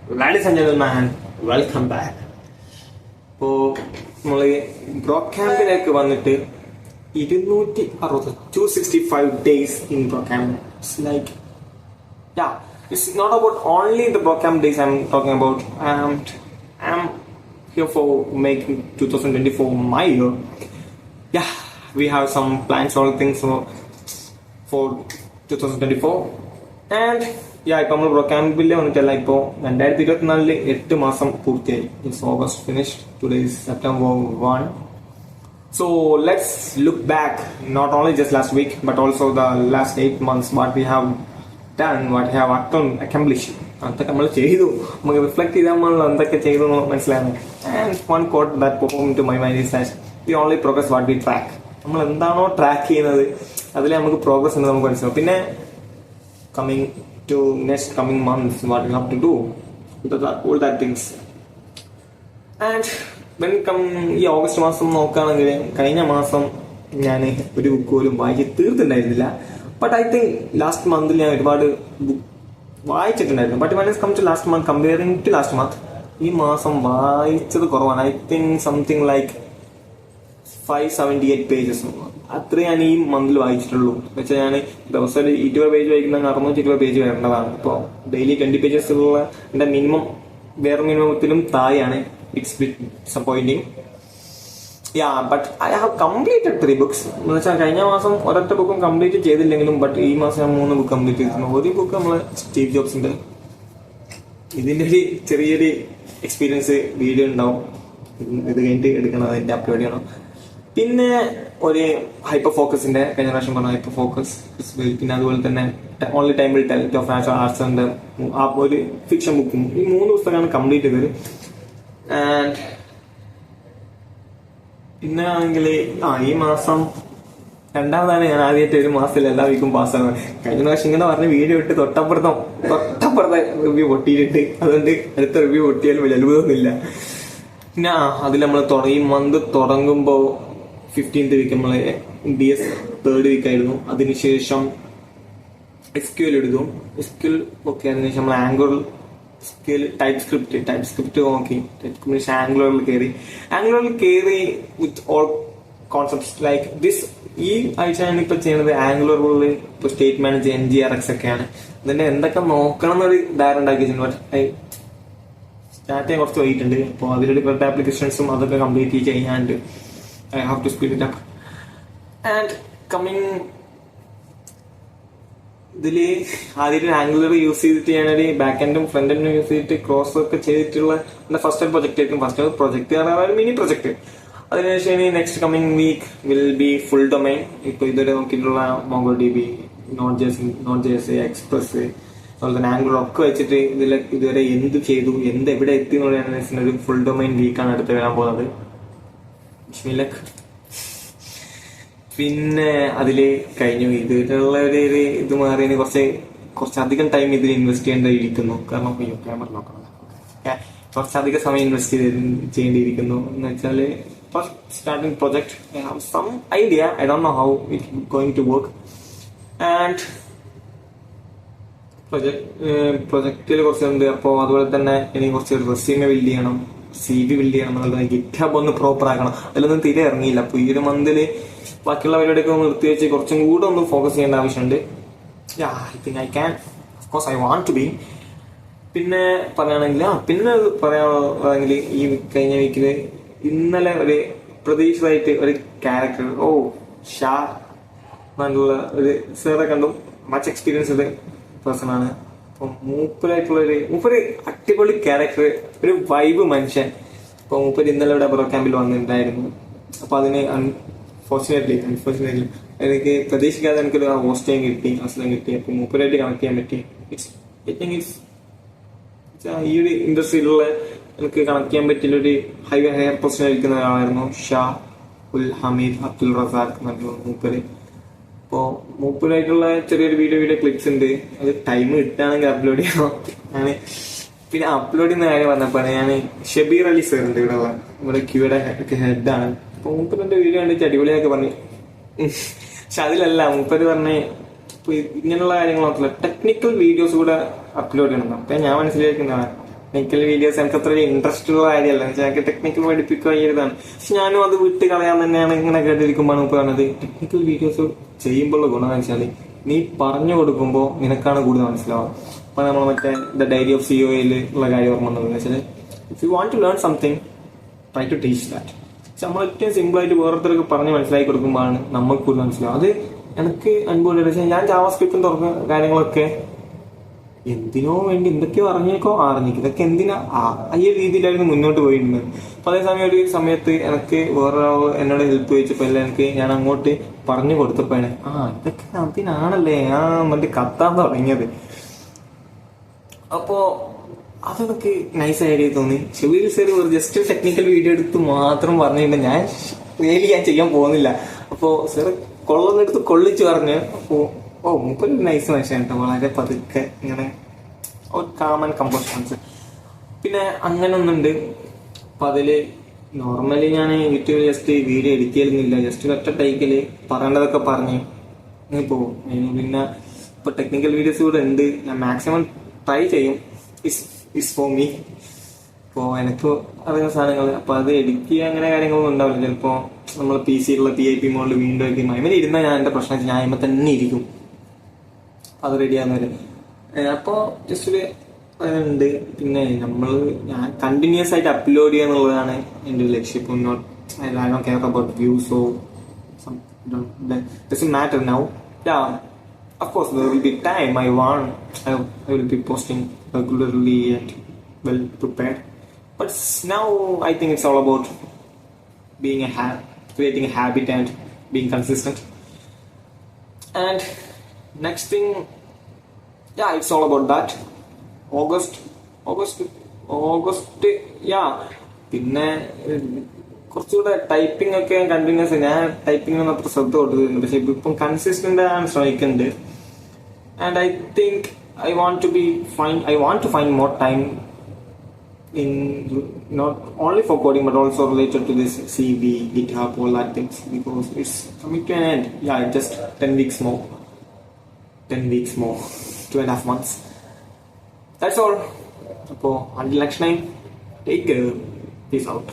Ladies and gentlemen, welcome back. ഇപ്പോൾ നമ്മൾ bro ക്യാമ്പിലേക്ക് വന്നിട്ട് 265 days in bro camp. It's like, yeah, it's not about only the bro camp days I'm talking about. I'm here for making 2024 my year. Yeah, we have some plans, all things for 2024. And ഇപ്പം നമ്മൾ bro ക്യാമ്പിൽ വന്നിട്ടല്ല. ഇപ്പോൾ 2024 8 മാസം പൂർത്തിയായി. It's August finished. Today is September 1. So let's look back, not only just last week but also the last 8 months, what we have done, what we have accomplished. അതൊക്കെ നമ്മൾ ചെയ്തു. നമുക്ക് റിഫ്ലക്ട് ചെയ്താൽ നമ്മൾ എന്തൊക്കെ ചെയ്തു എന്ന് മനസ്സിലാകുന്നു. And one quote that perform to my mind is that we only progress what we track. നമ്മൾ എന്താണോ ട്രാക്ക് ചെയ്യുന്നത് അതിൽ നമുക്ക് പ്രോഗ്രസ് ഉണ്ട് നമുക്ക് മനസ്സിലാവും. പിന്നെ coming months, what we have to do, all that things. And when ഈ ഓഗസ്റ്റ് മാസം നോക്കുകയാണെങ്കിൽ കഴിഞ്ഞ മാസം ഞാൻ ഒരു ബുക്ക് പോലും വായിച്ച് തീർത്തിട്ടുണ്ടായിരുന്നില്ല. ബട്ട് ഐ തിങ്ക് ലാസ്റ്റ് മന്തിൽ ഞാൻ ഒരുപാട് വായിച്ചിട്ടുണ്ടായിരുന്നു. But when it comes to last month, comparing to last month, ഈ മാസം വായിച്ചത് കുറവാണ്. I think something like 578 pages. അത്രേ ഞാൻ ഈ മന്തിൽ വായിച്ചിട്ടുള്ളൂ. വെച്ചാൽ ഞാൻ ദിവസം 20 പേജ് വായിക്കുന്ന 620 പേജ് വരേണ്ടതാണ്. ഇപ്പോൾ ഡെയിലി 20 pages ഉള്ള എൻ്റെ വേറെ മിനിമത്തിലും താഴെയാണ്. It's bit disappointing. But I have completed 3 books. എന്ന് വെച്ചാൽ കഴിഞ്ഞ മാസം ഒരൊറ്റ ബുക്കും കംപ്ലീറ്റ് ചെയ്തില്ലെങ്കിലും ബട്ട് ഈ മാസം ഞാൻ 3 ബുക്ക് കംപ്ലീറ്റ് ചെയ്തിരുന്നു. ഒരു ബുക്ക് നമ്മള് സ്റ്റീവ് ജോബ്സിന്റെ. ഇതിന്റെ ഒരു ചെറിയൊരു എക്സ്പീരിയൻസ് വീഡിയോ ഉണ്ടാവും. ഇത് കഴിഞ്ഞിട്ട് എടുക്കണം, അതിന്റെ അപ്ലോഡ് ചെയ്യണം. പിന്നെ ഒരു ഹൈപ്പർ ഫോക്കസിന്റെ കഴിഞ്ഞ പ്രാവശ്യം പറഞ്ഞ ഹൈപ്പർ ഫോക്കസ്, പിന്നെ അതുപോലെ തന്നെ only time will tell of natural arts ഉണ്ട്, ആ ഒരു ഫിക്ഷൻ ബുക്കും. ഈ 3 പുസ്തകമാണ് കംപ്ലീറ്റ് ചെയ്തത്. ആൻഡ് പിന്നെ ആണെങ്കിൽ ഈ മാസം രണ്ടാമതാണ് ഞാൻ ആദ്യമായിട്ട് ഒരു മാസത്തിൽ എല്ലാ വീക്കും പാസ്സാകുന്നത്. കഴിഞ്ഞ പ്രാവശ്യം ഇങ്ങനെ പറഞ്ഞ് വീഡിയോ ഇട്ട് തൊട്ടപ്പുറത്തെ റിവ്യൂ പൊട്ടിയിട്ട്, അതുകൊണ്ട് അടുത്ത റിവ്യൂ പൊട്ടിയാലും വലിയ അത്ഭുതമൊന്നുമില്ല. പിന്നെ അതിൽ നമ്മൾ ഈ മന്ത് തുടങ്ങുമ്പോൾ 15th വീക്ക് നമ്മള് DS 3rd വീക്ക് ആയിരുന്നു. അതിനുശേഷം SQL എടുത്തു. SQL okay. അതിനുശേഷം നമ്മൾ ആംഗുലർ SQL ടൈപ്പ് സ്ക്രിപ്റ്റ് നോക്കി. ആംഗുലറിൽ കയറി with all concepts like this. ഈ ആഴ്ച ഞാനിപ്പോൾ ചെയ്യുന്നത് ആംഗുലറിൽ ഇപ്പോൾ സ്റ്റേറ്റ്മെന്റ് NGRX ഒക്കെയാണ്. അതിന്റെ എന്തൊക്കെ നോക്കണം എന്നൊരു ധാരണ ഉണ്ടാക്കി വെച്ചിട്ടുണ്ട്. സ്റ്റാർട്ട് ചെയ്യാൻ കുറച്ച് വൈകിട്ടുണ്ട്. അപ്പോൾ അതിലൊരു കുറച്ച് ആപ്ലിക്കേഷൻസും അതൊക്കെ കംപ്ലീറ്റ് ചെയ്യാണ്ട് I have to speed it up. And coming ഇതില് ആദ്യം ആംഗുലർ യൂസ് ചെയ്തിട്ട് ഞാനൊരു ബാക്ക് എൻഡും ഫ്രണ്ട് എൻഡും യൂസ് ചെയ്തിട്ട് ക്രോസ് ഒക്കെ ചെയ്തിട്ടുള്ള എന്റെ ഫസ്റ്റ് പ്രൊജക്ട് ആയിരിക്കും. ഫസ്റ്റ് പ്രൊജക്ട് പറഞ്ഞാൽ മിനി പ്രൊജക്ട്. അതിനുശേഷം next coming week will be full domain. ഇപ്പൊ ഇതുവരെ നോക്കിയിട്ടുള്ള MongoDB, Node.js, എക്സ്പ്രസ്, അതുപോലെ തന്നെ ആംഗുലർ ഒക്കെ വെച്ചിട്ട് ഇതുവരെ എന്ത് ചെയ്തു, എവിടെ എത്തി എന്നുള്ള ഒരു ഫുൾ ഡൊമൈൻ വീക്കാണ് അടുത്ത് വരാൻ പോകുന്നത്. പിന്നെ അതില് കഴിഞ്ഞു. ഇതിലുള്ള ഒരു ഇത് മാറിയതിന് കുറച്ചധികം ടൈം ഇതിൽ ഇൻവെസ്റ്റ് ചെയ്യേണ്ടിയിരിക്കുന്നു. കാരണം ക്യാമറ നോക്കണം, കുറച്ചധികം സമയം ഇൻവെസ്റ്റ് ചെയ്യേണ്ടിയിരിക്കുന്നു. എന്ന് വെച്ചാല് starting project I have some idea. I don't know how it going to work. And പ്രൊജക്റ്റിൽ കുറച്ചുണ്ട്. അപ്പോൾ അതുപോലെ തന്നെ എനിക്ക് കുറച്ച് റെസ്യൂമെ ബിൽഡ് ചെയ്യണം, CV ബിൽഡ് ചെയ്യണം, എന്നുള്ളത് GitHub ഒന്ന് പ്രോപ്പർ ആക്കണം. അതിലൊന്നും തീരെ ഇറങ്ങിയില്ല. അപ്പൊ ഈ ഒരു മന്തില് ബാക്കിയുള്ള പരിപാടിയൊക്കെ ഒന്ന് നിർത്തി വെച്ച് കുറച്ചും കൂടെ ഒന്ന് ഫോക്കസ് ചെയ്യേണ്ട ആവശ്യമുണ്ട്. I think I can, of course I want to be. പിന്നെ പിന്നെ പറയാണെങ്കിൽ ഈ കഴിഞ്ഞ വീക്കില് ഇന്നലെ ഒരു പ്രതീക്ഷിതമായിട്ട് ഒരു ക്യാരക്ടർ ഷാ എന്നുള്ള ഒരു സാറെ കണ്ടു. മച്ച് എക്സ്പീരിയൻസ് പേഴ്സൺ ആണ്. അപ്പം മൂപ്പര് അടിപൊളി ക്യാരക്ടർ, ഒരു വൈബ് മനുഷ്യൻ. അപ്പൊ മൂപ്പര് ഇന്നലെ ഇവിടെ ബ്രോ ക്യാമ്പിൽ വന്നിട്ടുണ്ടായിരുന്നു. അപ്പൊ അതിന് അൺഫോർച്ചുനേറ്റ്ലി എനിക്ക് പ്രതീക്ഷിക്കാതെ എനിക്കൊരു അവസരം കിട്ടി. അപ്പൊ മൂപ്പരായിട്ട് കണക്ട് ചെയ്യാൻ പറ്റി. ഈ ഒരു ഇൻഡസ്ട്രിയിലുള്ള എനിക്ക് കണക്ട് ചെയ്യാൻ പറ്റിയ ഒരു ഹയർ പൊസിഷൻ ഇരിക്കുന്ന ഒരാളായിരുന്നു ഷാ ഉൽ ഹമീദ് അബ്ദുൽ റസാഖ് എന്നുള്ള മൂപ്പര്. അപ്പോ മൂപ്പരായിട്ടുള്ള ചെറിയൊരു വീഡിയോ ക്ലിപ്സ് ഉണ്ട്. അത് ടൈം കിട്ടുകയാണെങ്കിൽ അപ്ലോഡ് ചെയ്യണം. പിന്നെ അപ്ലോഡ് ചെയ്യുന്ന കാര്യം പറഞ്ഞപ്പോഴാണ് ഞാൻ ഷബീർ അലി സർ ഉണ്ട് ഇവിടെ ക്യൂയുടെ ഹെഡാണ്. അപ്പൊ മൂപ്പറിന്റെ വീഡിയോ കണ്ടിട്ട് അടിപൊളിയാക്കി പറഞ്ഞു. പക്ഷെ അതിലല്ല മൂപ്പര് പറഞ്ഞ് ഇങ്ങനെയുള്ള കാര്യങ്ങൾ മാത്രമല്ല ടെക്നിക്കൽ വീഡിയോസ് കൂടെ അപ്ലോഡ് ചെയ്യണം. അപ്പൊ ഞാൻ മനസ്സിലാക്കുന്നതാണ് ടെക്നിക്കൽ വീഡിയോസ് എനിക്ക് അത്ര ഇൻട്രസ്റ്റ് ഉള്ള കാര്യമല്ല. എനിക്ക് ടെക്നിക്കൽ പഠിപ്പിക്കുക ഇതാണ്. പക്ഷെ ഞാനും അത് വിട്ട് കളയാൻ തന്നെയാണ് ഇങ്ങനെ കേട്ടിരിക്കുമ്പോൾ നമുക്ക് പറഞ്ഞത് ടെക്നിക്കൽ വീഡിയോസ് ചെയ്യുമ്പോഴുള്ള ഗുണം എന്ന് വെച്ചാൽ നീ പറഞ്ഞു കൊടുക്കുമ്പോൾ നിനക്കാണ് കൂടുതൽ മനസ്സിലാവുക. അപ്പൊ നമ്മൾ മറ്റേ ദ ഡയറി ഓഫ് സിഒയിൽ ഉള്ള കാര്യം ഓർമ്മ വന്നത് വെച്ചാൽ if you want to learn something try to teach that. പക്ഷെ നമ്മൾ ഏറ്റവും സിമ്പിൾ ആയിട്ട് വേറൊരുത്തർക്ക് പറഞ്ഞ് മനസ്സിലാക്കി കൊടുക്കുമ്പോഴാണ് നമുക്ക് കൂടുതൽ മനസ്സിലാവും. അത് എനിക്ക് അനുഭവം. ഞാൻ ജാവാസ്ക്രിപ്റ്റും തുറക്കുന്ന കാര്യങ്ങളൊക്കെ എന്തിനോ വേണ്ടി എന്തൊക്കെയോ അറിഞ്ഞേക്കോ ഇതൊക്കെ എന്തിനാ ഈ രീതിയിലായിരുന്നു മുന്നോട്ട് പോയിരുന്നത്. അപ്പൊ അതേസമയം ഒരു സമയത്ത് എനിക്ക് വേറൊരാൾ എന്നോട് ഹെൽപ്പ് ചോദിച്ചപ്പോ എല്ലാം എനിക്ക് ഞാൻ അങ്ങോട്ട് പറഞ്ഞു കൊടുത്തപ്പോഴാണ് ഇതൊക്കെ അതിനാണല്ലേ എന്നിട്ട് കത്താൻ തുടങ്ങിയത്. അപ്പോ അതെനിക്ക് നൈസ് ഐഡിയ തോന്നി. ഷബീർ സർ ഒരു ജസ്റ്റ് ടെക്നിക്കൽ വീഡിയോ എടുത്ത് മാത്രം പറഞ്ഞിട്ട് ഞാൻ ചെയ്യാൻ പോകുന്നില്ല. അപ്പോ സർ കൊള്ളുന്നെടുത്ത് കൊള്ളിച്ച് പറഞ്ഞു. അപ്പോ മൂപ്പര് നൈസ് മനുഷ്യൻ കേട്ടോ, വളരെ പതുക്കെ ഇങ്ങനെ ഒരു കാമൻ കമ്പോസ്. പിന്നെ അങ്ങനെ ഒന്നുണ്ട്. അപ്പൊ അതില് നോർമലി ഞാൻ യൂട്യൂബിൽ ജസ്റ്റ് വീഡിയോ എഡിറ്റ് ചെയ്യുന്നില്ല, ജസ്റ്റ് ഒറ്റ ടൈക്കില് പറയേണ്ടതൊക്കെ പറഞ്ഞ് പോകും. പിന്നെ ഇപ്പൊ ടെക്നിക്കൽ വീഡിയോസ് കൂടെ ഉണ്ട്, ഞാൻ മാക്സിമം ട്രൈ ചെയ്യും. Is for me. ഇപ്പോ എനിക്ക് അറിയുന്ന സാധനങ്ങൾ അപ്പൊ അത് എഡിറ്റ് ചെയ്യാൻ അങ്ങനെ കാര്യങ്ങളൊന്നും ഉണ്ടാവില്ല. ചിലപ്പോ നമ്മൾ PC PIP മോഡിൽ വീണ്ടും ഒക്കെ അതിൽ ഇരുന്നാൽ ഞാൻ എന്റെ പ്രശ്നം ഞാൻ അതിൽ തന്നെ ഇരിക്കും, അത് റെഡിയാകുന്നവരെ. അപ്പോ ജസ്റ്റ് ഒരു ഉണ്ട്. പിന്നെ ഞാൻ കണ്ടിന്യൂസ് ആയിട്ട് അപ്ലോഡ് ചെയ്യുക എന്നുള്ളതാണ് എൻ്റെ ഒരു ലക്ഷ്യം. ഇപ്പൊ not I don't care about views or doesn't matter now. Yeah, of course there will be time I will be posting regularly and well prepared, but now I think it's all about being creating a habit and being consistent. And next thing, yeah, it's all about that. August, yeah. പിന്നെ കുറച്ചുകൂടെ typing ഒക്കെ continuous. ഞാൻ typing ഒന്നും അത്ര ശ്രദ്ധ കൊടുക്കുന്നുണ്ട്, പക്ഷെ ഇപ്പം കൺസിസ്റ്റന്റ് ആണ് ശ്രമിക്കുന്നുണ്ട്. And I think I want to find more time in not only for coding but also related to this CV, GitHub, all that things, because it's coming to an end. Yeah, just 10 weeks more, 2.5 months. That's all. So until next time, take care. Peace out.